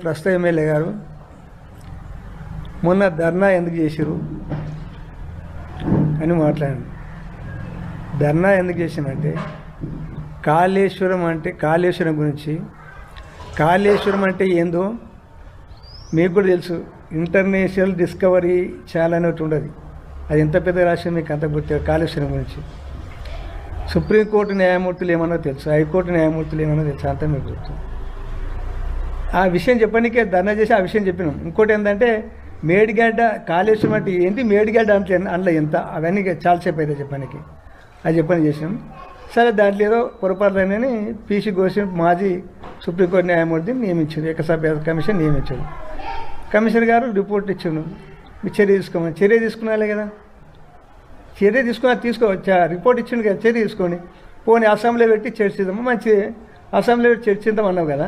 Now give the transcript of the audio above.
ప్రస్తుత ఎమ్మెల్యే గారు మొన్న ధర్నా ఎందుకు చేసిరు అని మాట్లాడాను. ధర్నా ఎందుకు చేసానంటే కాళేశ్వరం గురించి, కాళేశ్వరం అంటే ఏందో మీకు కూడా తెలుసు. ఇంటర్నేషనల్ డిస్కవరీ ఛానల్ అనేది ఉండదు. అది ఎంత పెద్ద రాష్ట్రం మీకు అంత గుర్తు. కాళేశ్వరం గురించి సుప్రీంకోర్టు న్యాయమూర్తులు ఏమన్నా తెలుసు, హైకోర్టు న్యాయమూర్తులు ఏమన్నా తెలుసు, అంతా మీకు గుర్తు. ఆ విషయం చెప్పడానికే ధర్నా చేసి ఆ విషయం చెప్పినాం. ఇంకోటి ఏంటంటే మేడిగడ్డ కాళేశ్వరం అంటే ఏంటి, మేడిగడ్డ అంటే అందులో ఎంత, అవన్నీ చాలాసేపు అయితే చెప్పడానికి అది చెప్పని చేసినాం. సరే దాంట్లో ఏదో పొరపాటుని పీసీ గోసి మాజీ సుప్రీంకోర్టు న్యాయమూర్తిని నియమించారు, ఏకసభ్య కమిషన్ నియమించారు. కమిషనర్ గారు రిపోర్ట్ ఇచ్చాడు, మీరు చర్య తీసుకున్నాలే కదా, చర్య రిపోర్ట్ ఇచ్చిండు కదా, చర్య తీసుకోండి. పోనీ అసెంబ్లీలో పెట్టి చర్చిద్దాము, మంచి అసెంబ్లీలో పెట్టి చర్చిద్దాం అన్నావు కదా,